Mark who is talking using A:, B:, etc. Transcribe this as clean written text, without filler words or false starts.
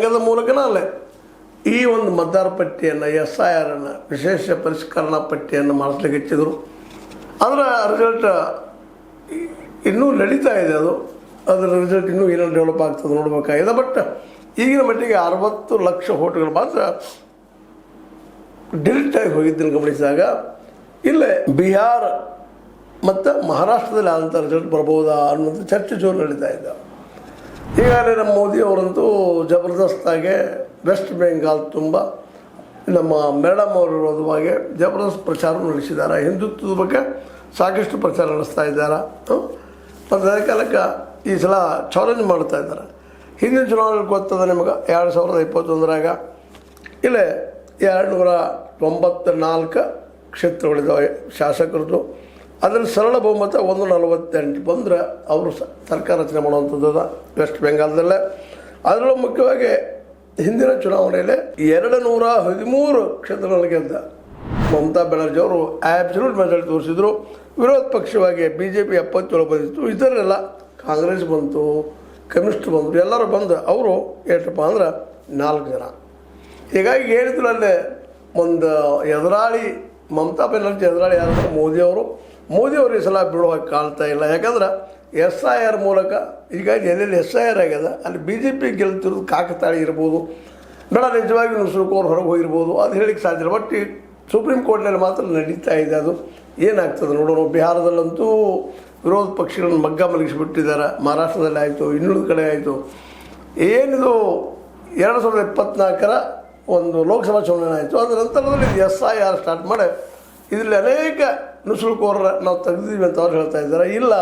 A: ಆಯೋಗದ ಮೂಲಕನೇ ಅಲ್ಲೇ ಈ ಒಂದು ಮತದಾರ ಪಟ್ಟಿಯನ್ನು SIR ಅನ್ನು ವಿಶೇಷ ಪರಿಷ್ಕರಣಾ ಪಟ್ಟಿಯನ್ನು ಮಾಡಿಸ್ಲಿಕ್ಕೆ ಹೆಚ್ಚಿದ್ರು. ಅದರ ರಿಸಲ್ಟ್ ಇನ್ನೂ ನಡೀತಾ ಇದೆ. ಅದರ ರಿಸಲ್ಟ್ ಇನ್ನೂ ಏನೇನು ಡೆವಲಪ್ ಆಗ್ತದೆ ನೋಡಬೇಕಾಗಿದೆ. ಬಟ್ ಈಗಿನ ಮಟ್ಟಿಗೆ 60 ಲಕ್ಷ ವೋಟ್ಗಳು ಮಾತ್ರ ಡಿಲೀಟ್ ಆಗಿ ಹೋಗಿದ್ದನ್ನು ಗಮನಿಸಿದಾಗ ಇಲ್ಲೇ ಬಿಹಾರ ಮತ್ತು ಮಹಾರಾಷ್ಟ್ರದಲ್ಲಿ ಆದಂಥ ರಿಸಲ್ಟ್ ಬರ್ಬೋದಾ ಅನ್ನೋದು ಚರ್ಚೆ ಜೋರು ನಡೀತಾ ಇದ್ದ. ಈಗಾಗಲೇ ನಮ್ಮ ಮೋದಿ ಅವರಂತೂ ಜಬರ್ದಸ್ತಾಗೆ ವೆಸ್ಟ್ ಬೆಂಗಾಲ್ ತುಂಬ ನಮ್ಮ ಮೇಡಮ್ ಅವರ ವಿರೋಧವಾಗಿ ಜಬರ್ದಸ್ತ್ ಪ್ರಚಾರ ನಡೆಸಿದ್ದಾರೆ. ಹಿಂದುತ್ವದ ಬಗ್ಗೆ ಸಾಕಷ್ಟು ಪ್ರಚಾರ ನಡೆಸ್ತಾ ಇದ್ದಾರೆ. ಮತ್ತು ಅದೇ ಕಾಲಕ್ಕೆ ಈ ಸಲ ಚಾಲೆಂಜ್ ಮಾಡ್ತಾ ಇದ್ದಾರೆ. ಹಿಂದಿನ ಚುನಾವಣೆ ಗೊತ್ತದ ನಿಮಗೆ 2021ರಾಗ ಇಲ್ಲೇ 294 ಕ್ಷೇತ್ರಗಳಿದ್ದಾವೆ ಶಾಸಕರದ್ದು. ಅದರಲ್ಲಿ ಸರಳ ಬಹುಮತ 148 ಬಂದರೆ ಅವರು ಸರ್ಕಾರ ರಚನೆ ಮಾಡುವಂಥದ್ದು ವೆಸ್ಟ್ ಬೆಂಗಾಲದಲ್ಲೇ. ಅದರಲ್ಲೂ ಮುಖ್ಯವಾಗಿ ಹಿಂದಿನ ಚುನಾವಣೆಯಲ್ಲಿ 213 ಕ್ಷೇತ್ರಗಳನ್ನು ಗೆದ್ದ ಮಮತಾ ಬ್ಯಾನರ್ಜಿ ಅವರು ಆ್ಯಬ್ಸಲ್ಯೂಟ್ ಮೆಜಾರಿಟಿ ತೋರಿಸಿದ್ರು. ವಿರೋಧ ಪಕ್ಷವಾಗಿ BJP 77 ಬಂದಿತ್ತು. ಇದರೆಲ್ಲ ಕಾಂಗ್ರೆಸ್ ಬಂತು, ಕಮ್ಯುನಿಸ್ಟ್ ಬಂದರು, ಎಲ್ಲರೂ ಬಂದು ಅವರು ಎಷ್ಟಪ್ಪ ಅಂದ್ರೆ 4 ಜನ. ಹೀಗಾಗಿ ಹೇಳಿದ್ರು ಅಲ್ಲೇ ಒಂದು ಎದುರಾಳಿ ಮಮತಾ ಬ್ಯಾನರ್ಜಿ ಎದುರಾಳಿ ಯಾರಂದ್ರೆ ಮೋದಿಯವರು ಈ ಸಲ ಬಿಡುವಾಗ ಕಾಣ್ತಾ ಇಲ್ಲ. ಯಾಕಂದ್ರೆ SIR ಮೂಲಕ ಹೀಗಾಗಿ ಎಲ್ಲೆಲ್ಲಿ SIR ಆಗ್ಯದ ಅಲ್ಲಿ BJP ಗೆಲ್ತಿರೋದು ಕಾಕತಾಳಿ ಇರ್ಬೋದು, ಬೇಡ ನಿಜವಾಗಿ ನುಸುಳುಕೋರು ಹೊರಗೆ ಹೋಗಿರ್ಬೋದು, ಅದು ಹೇಳಿಕ್ಕೆ ಸಾಧ್ಯ ಇಲ್ಲ. ಬಟ್ ಈ ಸುಪ್ರೀಂ ಕೋರ್ಟ್ನಲ್ಲಿ ಮಾತ್ರ ನಡೀತಾ ಇದೆ. ಅದು ಏನಾಗ್ತದೆ ನೋಡೋಣ. ಬಿಹಾರದಲ್ಲಂತೂ ವಿರೋಧ ಪಕ್ಷಗಳನ್ನು ಮಗ್ಗ ಮಲಗಿಸಿಬಿಟ್ಟಿದ್ದಾರೆ. ಮಹಾರಾಷ್ಟ್ರದಲ್ಲಿ ಆಯಿತು, ಇನ್ನುಳಿದ ಕಡೆ ಆಯಿತು. ಏನಿದು 2024ರ ಒಂದು ಲೋಕಸಭಾ ಚುನಾವಣೆ ಆಯಿತು. ಅದರ ನಂತರದಲ್ಲಿ SIR ಸ್ಟಾರ್ಟ್ ಮಾಡಿ ಇದರಲ್ಲಿ ಅನೇಕ ನುಸುಳುಕೋರರ ನಾವು ತೆಗೆದಿದ್ದೀವಿ ಅಂತ ಅವ್ರು ಹೇಳ್ತಾ ಇದ್ದಾರೆ. ಇಲ್ಲ